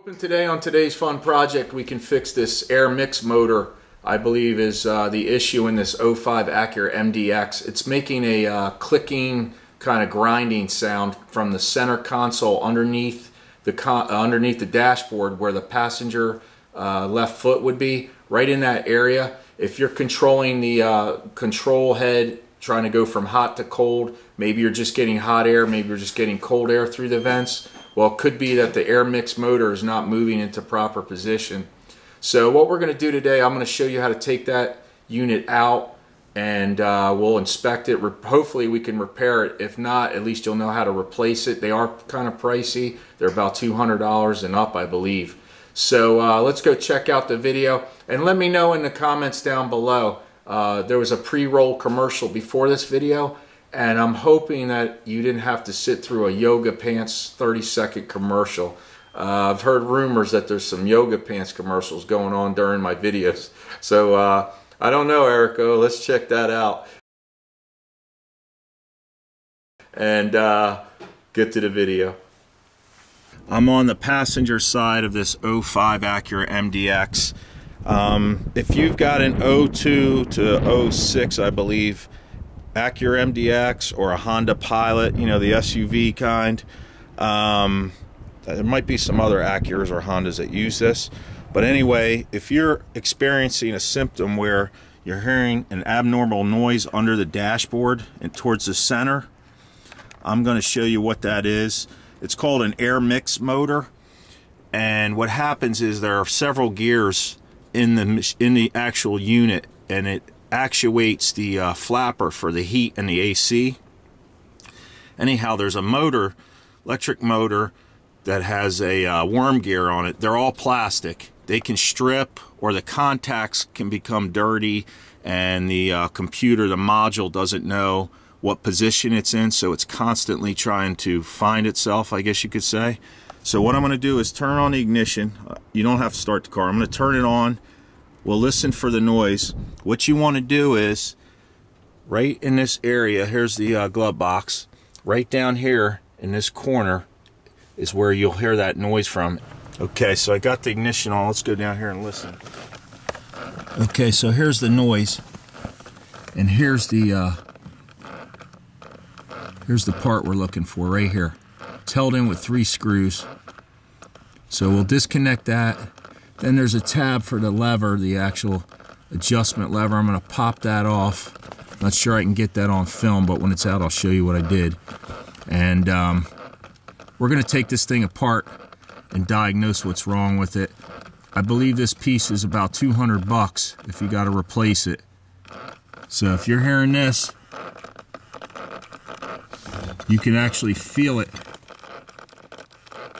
Hoping today on today's fun project we can fix this air mix motor. I believe is the issue in this 05 Acura MDX. It's making a clicking kind of grinding sound from the center console underneath the dashboard where the passenger left foot would be, right in that area. If you're controlling the control head, trying to go from hot to cold, maybe you're just getting hot air, maybe you're just getting cold air through the vents. Well, it could be that the air mix motor is not moving into proper position. So what we're going to do today, I'm going to show you how to take that unit out, and we'll inspect it. Hopefully we can repair it. If not, at least you'll know how to replace it. They are kind of pricey. They're about $200 and up, I believe. So let's go check out the video, and let me know in the comments down below. There was a pre-roll commercial before this video, and I'm hoping that you didn't have to sit through a yoga pants 30-second commercial. I've heard rumors that there's some yoga pants commercials going on during my videos. So I don't know, Erico. Let's check that out and get to the video. I'm on the passenger side of this 05 Acura MDX. If you've got an 02 to 06, I believe, Acura MDX or a Honda Pilot, you know, the SUV kind, there might be some other Acuras or Hondas that use this. But anyway, if you're experiencing a symptom where you're hearing an abnormal noise under the dashboard and towards the center, I'm going to show you what that is. It's called an air mix motor, and what happens is there are several gears in the actual unit, and it actuates the flapper for the heat and the AC. Anyhow, there's a motor, electric motor, that has a worm gear on it. They're all plastic. They can strip, or the contacts can become dirty, and the computer, the module, doesn't know what position it's in, so it's constantly trying to find itself, I guess you could say. So what I'm going to do is turn on the ignition. You don't have to start the car. I'm going to turn it on. We'll listen for the noise. What you want to do is, right in this area, here's the glove box, right down here in this corner is where you'll hear that noise from. Okay, so I got the ignition on. Let's go down here and listen. Okay, so here's the noise, and here's the part we're looking for right here. It's held in with 3 screws. So we'll disconnect that. Then there's a tab for the lever, the actual adjustment lever. I'm going to pop that off. Not sure I can get that on film, but when it's out, I'll show you what I did. And we're going to take this thing apart and diagnose what's wrong with it. I believe this piece is about 200 bucks if you got to replace it. So if you're hearing this, you can actually feel it.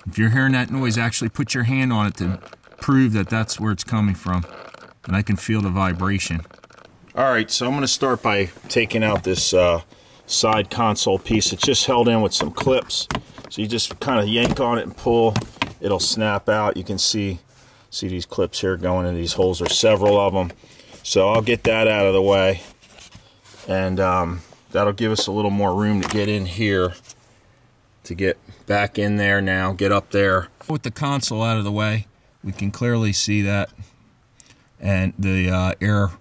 If you're hearing that noise, actually put your hand on it to prove that that's where it's coming from. And I can feel the vibration. Alright, so I'm going to start by taking out this side console piece. It's just held in with some clips. So you just kind of yank on it and pull. It'll snap out. You can see these clips here going in these holes. There's several of them. So I'll get that out of the way. And that'll give us a little more room to get in here, to get back in there now, get up there. With the console out of the way, we can clearly see that, and the air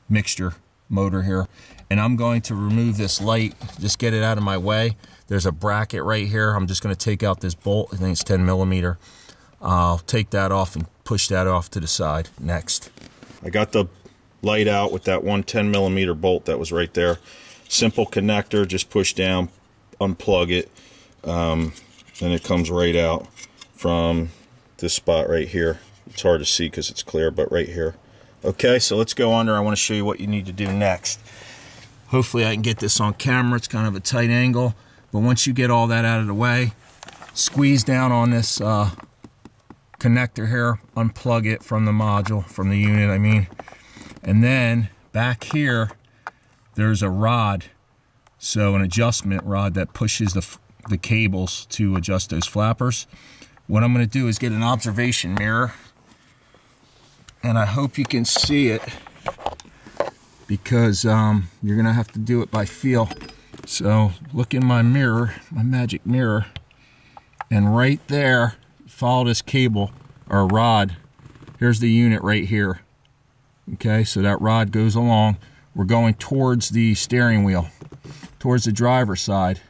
mixture motor here. And I'm going to remove this light, just get it out of my way. There's a bracket right here. I'm just going to take out this bolt. I think it's 10 millimeter. I'll take that off and push that off to the side next. I got the light out with that one 10 millimeter bolt that was right there. Simple connector, just push down, unplug it, and it comes right out from this spot right here. It's hard to see because it's clear, but right here. Okay, so let's go under. I want to show you what you need to do next. Hopefully I can get this on camera. It's kind of a tight angle, but once you get all that out of the way, squeeze down on this connector here, unplug it from the module, from the unit I mean, and then back here there's a rod, so an adjustment rod that pushes the cables to adjust those flappers. What I'm going to do is get an observation mirror, and I hope you can see it, because you're going to have to do it by feel. So look in my mirror, my magic mirror, and right there, follow this cable or rod. Here's the unit right here. Okay, so that rod goes along. We're going towards the steering wheel, towards the driver's side.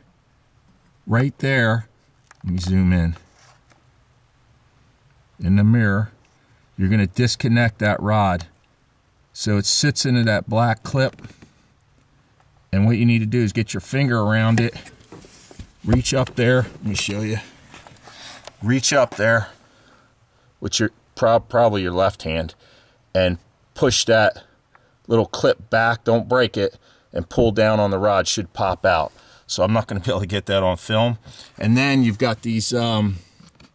Right there, let me zoom in the mirror, you're going to disconnect that rod. So it sits into that black clip. And what you need to do is get your finger around it. Reach up there. Let me show you. Reach up there with your probably your left hand and push that little clip back. Don't break it, and pull down on the rod. Should pop out. So I'm not going to be able to get that on film. And then you've got these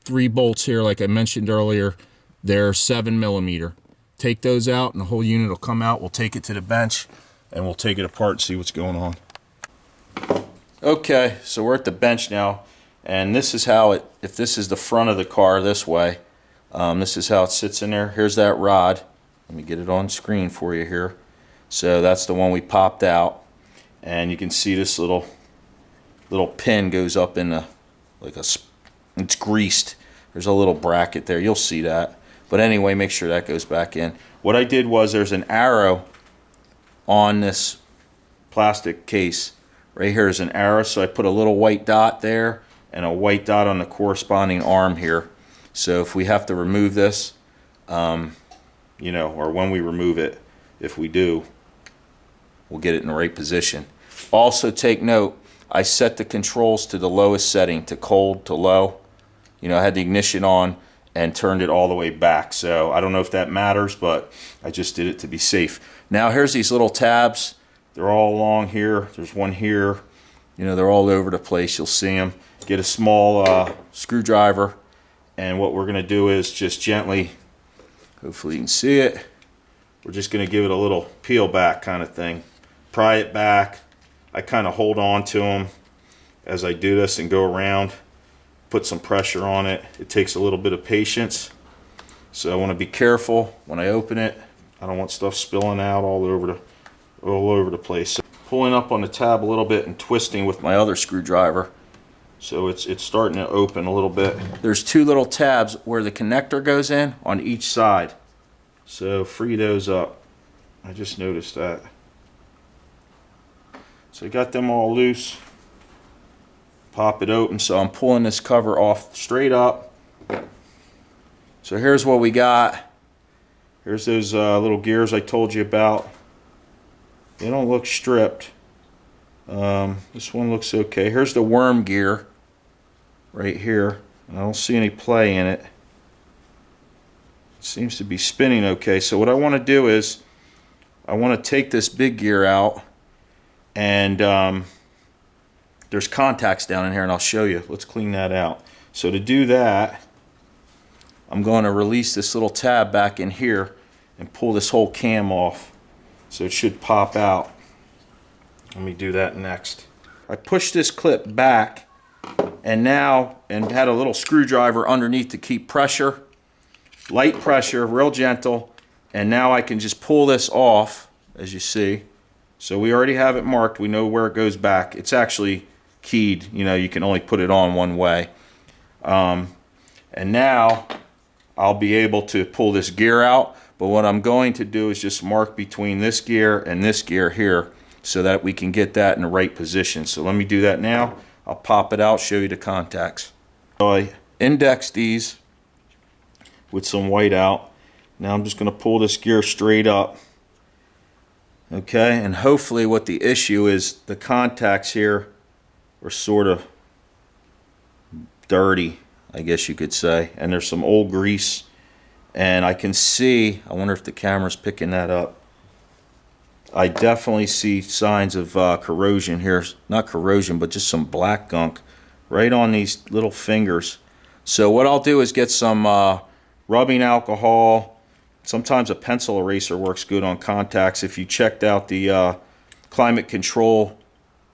3 bolts here, like I mentioned earlier. They're 7mm. Take those out, and the whole unit will come out. We'll take it to the bench, and we'll take it apart and see what's going on. Okay, so we're at the bench now, and this is how it, if this is the front of the car this way, this is how it sits in there. Here's that rod. Let me get it on screen for you here. So that's the one we popped out, and you can see this little pin goes up in the, like a, it's greased. There's a little bracket there. You'll see that. But anyway, make sure that goes back in. What I did was there's an arrow on this plastic case. Right here is an arrow, so I put a little white dot there and a white dot on the corresponding arm here. So if we have to remove this, you know, or when we remove it, if we do, we'll get it in the right position. Also take note, I set the controls to the lowest setting, to cold, to low. You know, I had the ignition on and turned it all the way back. So I don't know if that matters, but I just did it to be safe. Now here's these little tabs. They're all along here. There's one here. You know, they're all over the place. You'll see them. Get a small screwdriver, and what we're going to do is just gently, hopefully you can see it, we're just going to give it a little peel back kind of thing. Pry it back. I kind of hold on to them as I do this and go around. Put some pressure on it. It takes a little bit of patience. So I want to be careful when I open it. I don't want stuff spilling out all over the place. So pulling up on the tab a little bit and twisting with my other screwdriver. So it's starting to open a little bit. There's 2 little tabs where the connector goes in on each side. So free those up. I just noticed that. So I got them all loose. Pop it open. So I'm pulling this cover off straight up. So here's what we got. Here's those little gears I told you about. They don't look stripped. This one looks okay. Here's the worm gear right here. I don't see any play in it. It seems to be spinning okay. So what I want to do is I want to take this big gear out, and there's contacts down in here, and I'll show you. Let's clean that out. So to do that, I'm going to release this little tab back in here and pull this whole cam off. So it should pop out. Let me do that next. I pushed this clip back, and had a little screwdriver underneath to keep pressure. Light pressure, real gentle. And now I can just pull this off, as you see. So we already have it marked. We know where it goes back. It's actually keyed. You know, you can only put it on one way. And now I'll be able to pull this gear out. But what I'm going to do is just mark between this gear and this gear here so that we can get that in the right position. So let me do that now. I'll pop it out, show you the contacts. So I index these with some white out. Now I'm just going to pull this gear straight up. Okay, and hopefully what the issue is, the contacts here are sort of dirty, I guess you could say. And there's some old grease. And I can see, I wonder if the camera's picking that up. I definitely see signs of corrosion here. Not corrosion, but just some black gunk right on these little fingers. So what I'll do is get some rubbing alcohol. Sometimes a pencil eraser works good on contacts. If you checked out the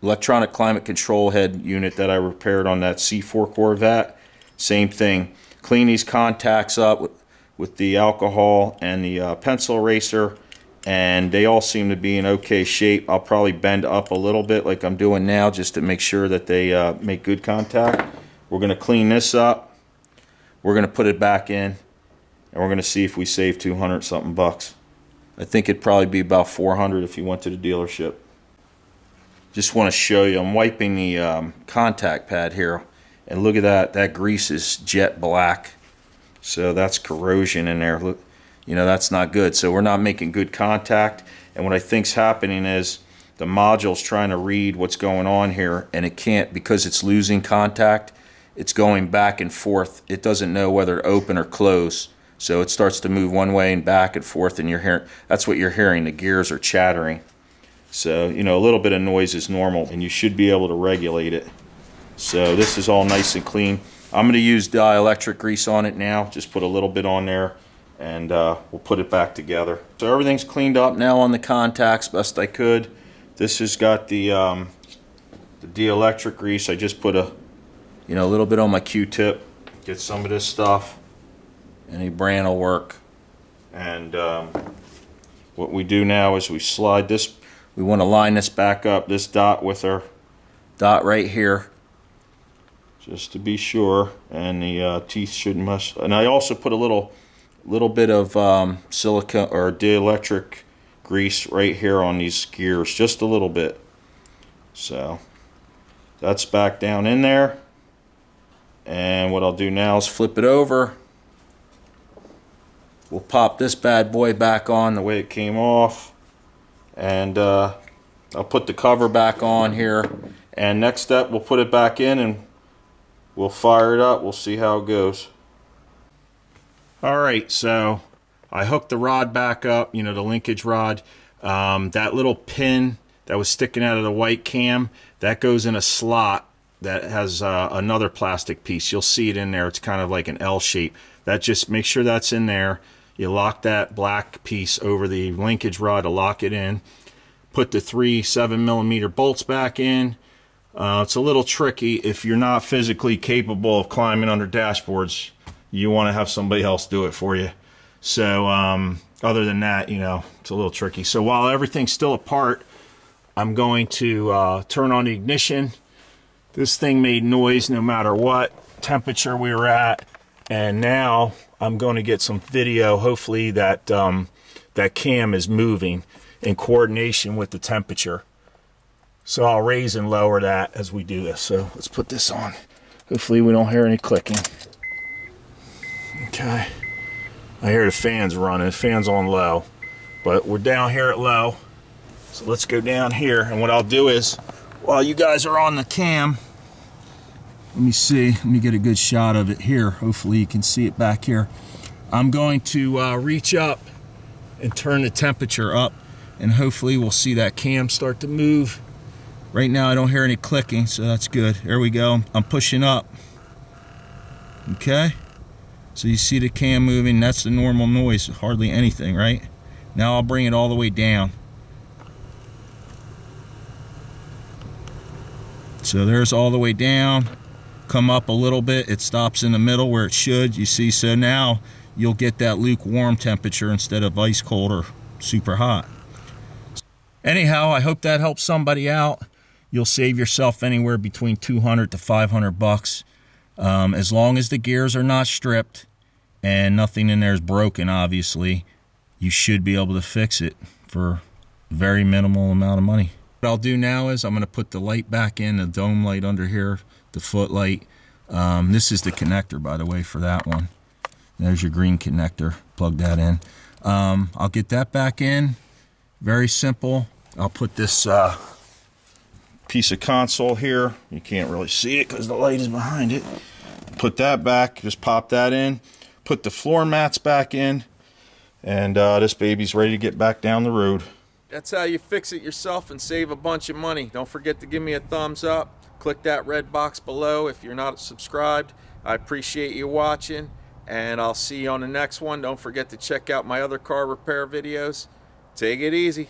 electronic climate control head unit that I repaired on that C4 Corvette, same thing. Clean these contacts up with the alcohol and the pencil eraser, and they all seem to be in okay shape. I'll probably bend up a little bit like I'm doing now just to make sure that they make good contact. We're going to clean this up. We're going to put it back in, and we're going to see if we save 200 something bucks. I think it'd probably be about 400 if you went to the dealership. Just want to show you, I'm wiping the contact pad here, and look at that, that grease is jet black. So that's corrosion in there. Look, you know, that's not good. So we're not making good contact, and what I think's happening is the module's trying to read what's going on here, and it can't, because it's losing contact. It's going back and forth. It doesn't know whether to open or close. So it starts to move one way and back and forth, and you're hearing, that's what you're hearing. The gears are chattering. So, you know, a little bit of noise is normal, and you should be able to regulate it. So this is all nice and clean. I'm going to use dielectric grease on it now. Just put a little bit on there, and we'll put it back together. So everything's cleaned up now on the contacts best I could. This has got the dielectric grease. I just put a little bit on my Q-tip, get some of this stuff. Any brand will work. And what we do now is we slide this. We want to line this back up, this dot with our dot right here, just to be sure. And the teeth shouldn't mess. And I also put a little bit of silicone or dielectric grease right here on these gears, just a little bit. So that's back down in there. And what I'll do now is flip it over. We'll pop this bad boy back on the way it came off, and I'll put the cover back on here, and next step we'll put it back in and we'll fire it up. We'll see how it goes. Alright, so I hooked the rod back up, you know, the linkage rod. That little pin that was sticking out of the white cam, that goes in a slot that has another plastic piece. You'll see it in there. It's kind of like an L shape. That, just make sure that's in there. You lock that black piece over the linkage rod to lock it in. Put the 3 7mm bolts back in. It's a little tricky if you're not physically capable of climbing under dashboards. You want to have somebody else do it for you. So other than that, you know, it's a little tricky. So while everything's still apart, I'm going to turn on the ignition. This thing made noise no matter what temperature we were at. And now I'm going to get some video, hopefully that that cam is moving in coordination with the temperature. So I'll raise and lower that as we do this. So let's put this on. Hopefully we don't hear any clicking. Okay. I hear the fans running. The fan's on low. But we're down here at low. So let's go down here. And what I'll do is, while you guys are on the cam, let me see. Let me get a good shot of it here. Hopefully you can see it back here. I'm going to reach up and turn the temperature up, and hopefully we'll see that cam start to move. Right now I don't hear any clicking, so that's good. There we go. I'm pushing up. Okay. So you see the cam moving. That's the normal noise. Hardly anything, right? Now I'll bring it all the way down. So there's all the way down. Come up a little bit, it stops in the middle where it should, you see. So now you'll get that lukewarm temperature instead of ice cold or super hot. Anyhow, I hope that helps somebody out. You'll save yourself anywhere between 200 to 500 bucks. As long as the gears are not stripped and nothing in there is broken, obviously, you should be able to fix it for a very minimal amount of money. What I'll do now is I'm going to put the light back in, the dome light under here, the foot light. This is the connector, by the way, for that one. There's your green connector. Plug that in. I'll get that back in. Very simple. I'll put this piece of console here. You can't really see it because the light is behind it. Put that back. Just pop that in. Put the floor mats back in. And this baby's ready to get back down the road. That's how you fix it yourself and save a bunch of money. Don't forget to give me a thumbs up. Click that red box below if you're not subscribed. I appreciate you watching, and I'll see you on the next one. Don't forget to check out my other car repair videos. Take it easy.